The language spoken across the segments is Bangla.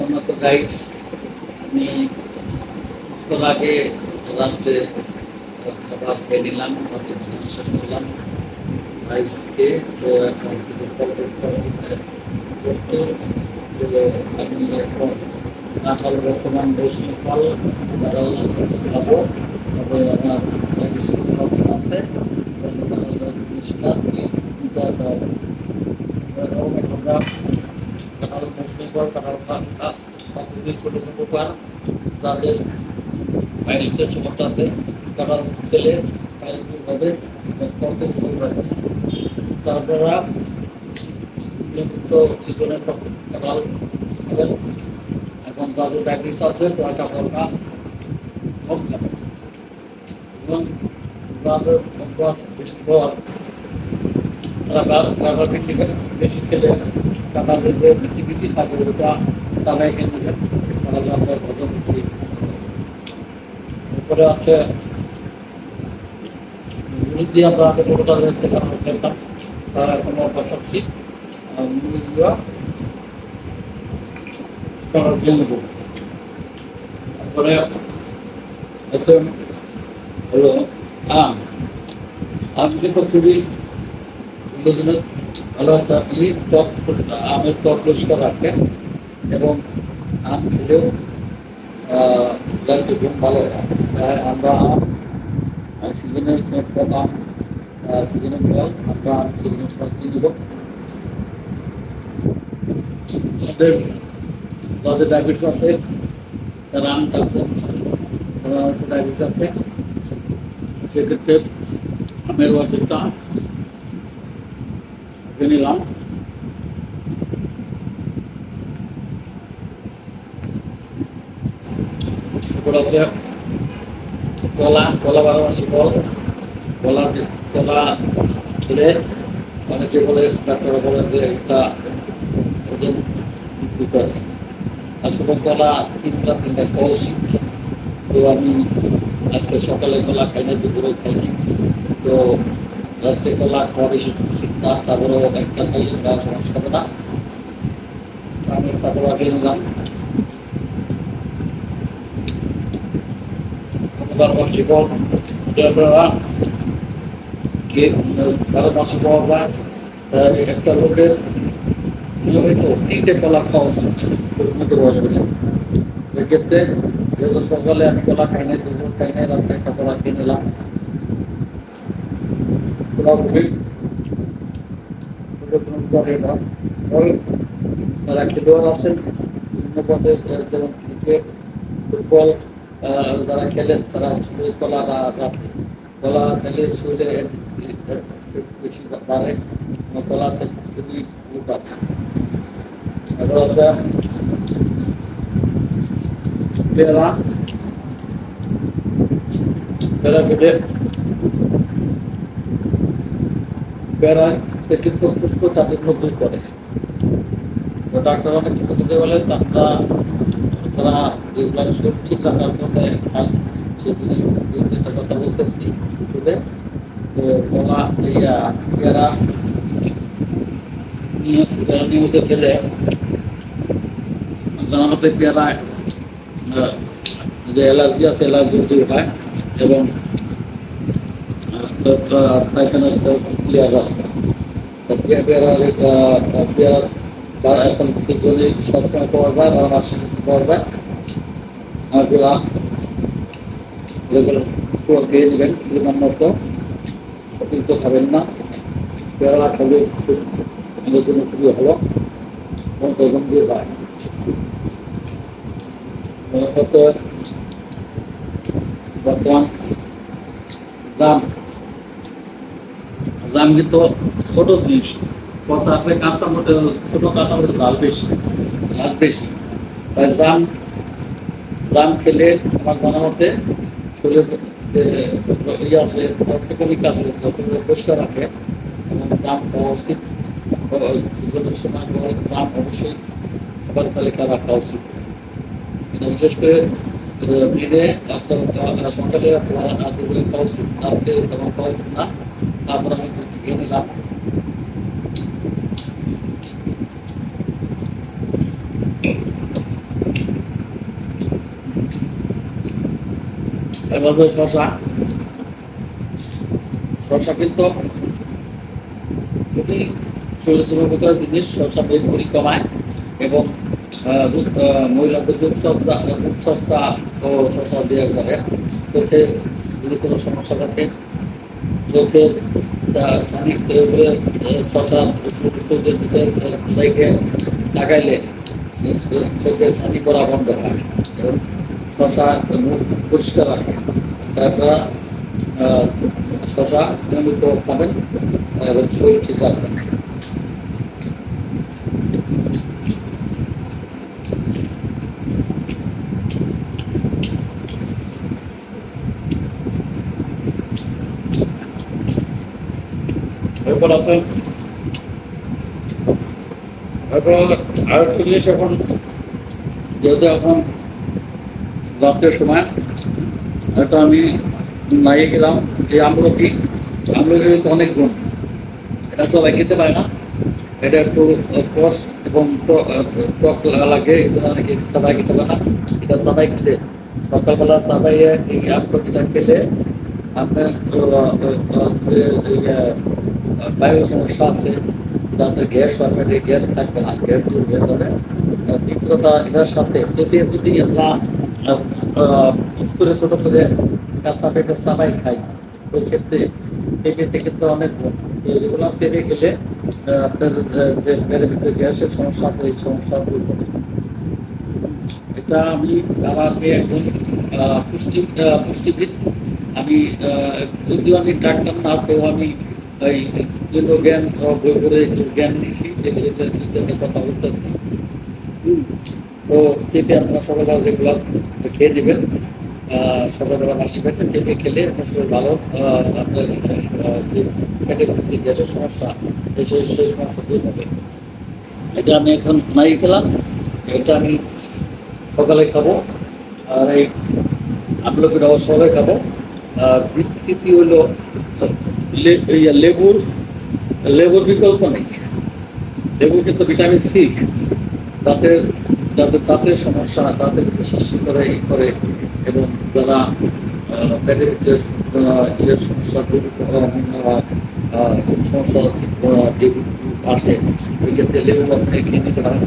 তো গাইস আমি কিছুক্ষণ আগে রাত্রে খাবার খেয়ে নিলাম, শেষ করলাম রাইসকে। তো এখন কিছু প্রস্তুত। আমি এখন কাঁঠাল বর্তমান মৌসুমি ফল কাঁঠাল খাবো। তবে আমার ডায়াবেটিস প্রবলেম আছে, কাঁঠাল মৌসুমি ফল কাঁঠাল ছোটো ছোটো পার তাদের পাইলসের সমস্যা আছে। কাঁঠাল খেলে পাইলস দূর হবে, কত ফুল রাখবে। তারপরা নিয়মিত সিজনের কাঁঠাল খাবেন। এখন তাদের ডায়াবেটিস আছে, কাঁঠালটা কম খাবেন এবং তাদের অভ্যাস বেশি পর কাঁঠাল বেশি খেলে কাঁঠালের যে বেশি থাকে ওটা চালাই খেয়ে নেবেন, তাহলে আপনার হজম শক্তি। এরপরে আছে মুড়ি দিয়ে আমরা আগে ছোটোকালের থেকে আমরা খেলতাম, তার এখন অভ্যাস রাখছি মুড়ি দিয়ে কাঁঠাল খেয়ে নেব। তারপরে আছে হলো আম। আম কিন্তু খুবই সুন্দর, ভালো একটা টক আমের টক পরিষ্কার রাখে এবং আম খেলেও ঘুম ভালো হয়। আমরা আম সিজনের আম সিজনের ফল, আমরা আম সিজনের সময় কিনে দেব। যাদের ডায়াবেটিস আছে তারা আমটা কম খাবে, ডায়াবেটিস আছে সেক্ষেত্রে আমের অর্ধেকটা নিলাম। আছে কলা, 12 মাসি ফল। কলা খেলে অনেকে বলে, ডাক্তাররা বলে যে একটা ওজন বৃদ্ধি করে। আসলে কলা 3টা খাওয়া উচিত। তো আমি আজকে সকালে কলা খাই না, দুপুরে খাইনি, তো রাত্রে কলা খাওয়া বেশি উচিত না। তারপরেও একটা খাইলে খাওয়া সমস্যা হবে না। আমি তারপর আগে নিলাম 12 মাসি ফল। আপনারা 12 মাসি পাওয়া যায় একটা লোকের নিয়মিত 3টে কলা খাওয়া উচিত মধ্য বয়স হলে। এক্ষেত্রে যেহেতু সকালে আমি কলা খাই নাই, দুপুর খাই নাই, রাত্রে একটা কলা খেয়ে নিলাম। যারা খেলোয়াড় আছেন বিভিন্ন পদে, যেমন ক্রিকেট, ফুটবল, যারা খেলেন তারা শরীর কলা রাখে। কলা খেলে শরীরে বেশি বাড়ে, কলাতে খুবই উপকার। এবার আছে পেয়ারা। পেয়ারা খেলে পেয়ারাতে কিন্তু কোষ্ঠকাঠিন্য দূর করে। তো ডাক্তার অনেক কিছু দিতে বলে, আমরা যারা রেগুলার শরীর ঠিক রাখার জন্য খাই সেই যেটা কথা বলতেছি শুনে কলা পেয়ারা নিয়মিত খেলে আমাদের পেয়ারায় যে অ্যালার্জি আছে অ্যালার্জি দূর হয় এবং পায়খানার ক্লিয়ার রাখে। পেয়ারা এখন সিজনে সবসময় পাওয়া যায়, 12 মাসে পাওয়া যায়। আর পুরো খেয়ে নেবেন পরিমাণ মতো, অতিরিক্ত খাবেন না। পেয়ারা খেলে আমাদের জন্য খুবই ভালো এবং গম্ভীর হয়। বর্তমান জাম কিন্তু ছোট জিনিস, কথা আছে কাঁচা মধ্যে ছোট কাঁচা মধ্যে ঝাল বেশি। তাই জাম খেলে আমার জানার মধ্যে শরীরের যে ইয়ে আছে রক্তকণিক আছে যতগুলো পরিষ্কার রাখে এবং জাম খাওয়া উচিত। সিজনের সময় জাম অবশ্যই খাবার তালিকা রাখা উচিত। বিশেষ করে দিনে সকালে দুপুরে খাওয়া উচিত, রাত্রে তেমন খাওয়া উচিত না। তারপর আমি খেয়ে নিলাম। এবার যে শশা, শশা কিন্তু খুবই শরীরের জন্য উপকার জিনিস। শশা মেদবুড়ি কমায় এবং মহিলাদের রূপচর্চা ও শশা দিয়ে করে। চোখে যদি কোনো সমস্যা থাকে, চোখে সানি শশা চোখের ভিতরে লেগে লাগাইলে চোখের ছানি করা বন্ধ হয় এবং শশা মুখ পরিষ্কার রাখে। আপনারা শশা নিয়মিত খাবেন এবং শরীর ঠিক রাখবেন। এরপর আছে আরেকটা জিনিস, এখন যেহেতু এখন রাত্রের সময় এটা আমি লাগিয়ে গেলাম যে আমলকি তো অনেক গুণ, এটা সবাই খেতে পারে না। এটা একটু কষ এবং টক লাগে, এই জন্য অনেকে সবাই খেতে পারে না। এটা সবাই খেলে, সকালবেলা সবাই এই আমলকিটা খেলে আপনার যে বায়ু সমস্যা আছে, আপনার গ্যাস হবে, গ্যাস থাকবে না, গ্যাস দূর হয়ে যাবে। দ্বিতীয়তা, এটার সাথে পেঁপে যদি আমরা করে ছোট করে কাঁচা পেঁপে সবাই খাই, ওই ক্ষেত্রে পেঁপেতে কিন্তু অনেক গুণ। রেগুলার পেঁপে খেলে আপনার যে পেটের ভিতরে গ্যাসের সমস্যা আছে, এই সমস্যা দূর হবে। এটা আমি আমাকে একজন পুষ্টিবিদ, আমি যদিও আমি ডাক্তার না, পেও আমি এই জ্ঞান বই করে একটু জ্ঞান নিচ্ছি, সেটা কথা বলতেছি। তো পেঁপে আপনারা সকালবেলা রেগুলার খেয়ে নেবেন, সকালবেলা মাসি পেটে পেঁপে খেলে আপনার শরীর ভালো, আপনার যে পেটের ভিতরে গ্যাসের সমস্যা, সেই সমস্যা দূর হবে। এটা আমি এখন নাই খেলাম, এটা আমি সকালে খাবো, আর এই আমলকিটাও সকালে খাবো। তৃতীয় হলো লেবুর বিকল্প নেই। লেবু কিন্তু ভিটামিন সি, দাঁতের সমস্যা, দাঁতের ভিতরে শিশি করে এবং যারা পেটের ভিতরে ইয়ের সমস্যা সমস্যা আসে, ওই ক্ষেত্রে লেবু আপনি খেয়ে নিতে পারেন।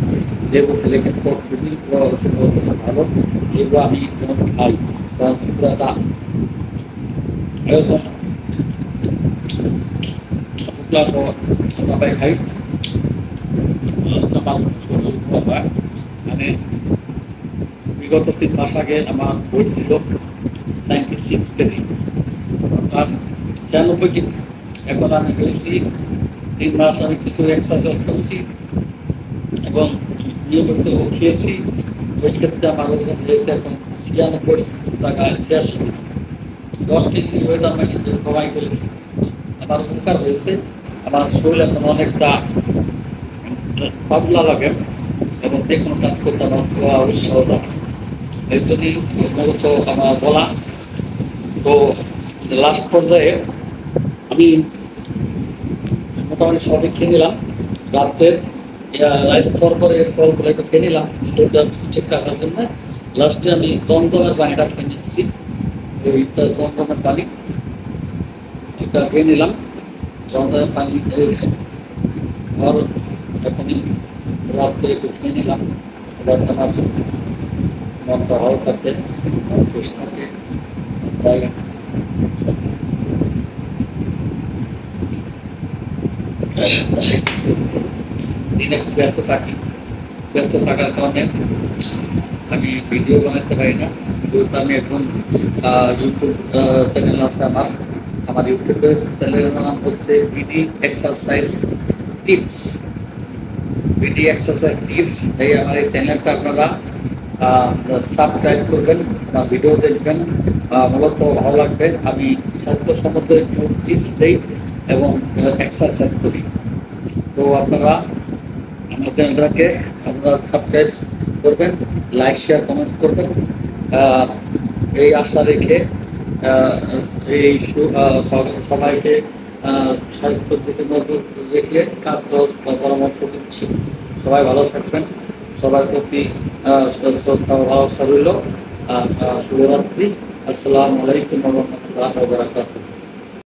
লেবু খেলে কিন্তু খুবই ভালো। লেবু আমি যেমন খাই, কারণ শুক্লাটা এরকম শুক্লা সবাই খাই। মানে বিগত 3 মাস আগে আমার ওয়েট ছিল 96 কেজি, আর 96 কেজি। এখন আমি হয়েছি 3 মাস, আমি কিছু এক্সারসাইজ করছি এবং নিয়মিত খেয়েছি। ওই ক্ষেত্রে আমার ওজন হয়েছে এখন 96 টাকায় 86। 10 কেজি ওয়েট আমি কিন্তু কমাই ফেলেছি। আমার উপকার হয়েছে, আমার শরীর এখন অনেকটা পাতলা লাগে এবং যে কোনো কাজ করতে আমার উৎসাহ জাগে। এই জন্যই মূলত আমার বলা। তো লাস্ট পর্যায়ে আমি মোটামুটি সবই খেয়ে নিলাম। রাত্রে রাইস খাওয়ার পরে ফলগুলো একটু খেয়ে নিলাম ঠিক রাখার জন্য। লাস্টে আমি জমজমের পানিটা খেয়ে নিচ্ছি, এইটা জমজমের পানি, এটা খেয়ে নিলাম। জমজমের পানি খাওয়ার এখনই রাত্রে একটু খেয়ে নিলাম, আমার মনটা ভালো থাকে, ফ্রেশ থাকে। তাই দিনে খুব ব্যস্ত থাকার কারণে আমি ভিডিও বানাতে পারি না। যেহেতু আমি এখন ইউটিউব চ্যানেল আছে আমার ইউটিউবের চ্যানেলের নাম হচ্ছে বিডি এক্সারসাইজ টিপস। এই আমার এই চ্যানেলটা আপনারা সাবস্ক্রাইব করবেন, বা ভিডিও দেখবেন, মূলত ভালো লাগবে। আমি স্বাস্থ্য সম্বন্ধে একটু টিপস দিই এবং এক্সারসাইজ করি। তো আপনারা আমার চ্যানেলটাকে আপনারা সাবস্ক্রাইব করবেন, লাইক শেয়ার কমেন্টস করবেন, এই আশা রেখে এই সবাইকে স্বাস্থ্যের দিকে নজর রেখে কাজ করার পরামর্শ দিচ্ছি। সবাই ভালো থাকবেন, সবার প্রতি শ্রদ্ধা ও ভালোবাসা রইল। শুভরাত্রি। আসসালামু আলাইকুম ওয়া রাহমাতুল্লাহি ওয়া বারাকাতুহু।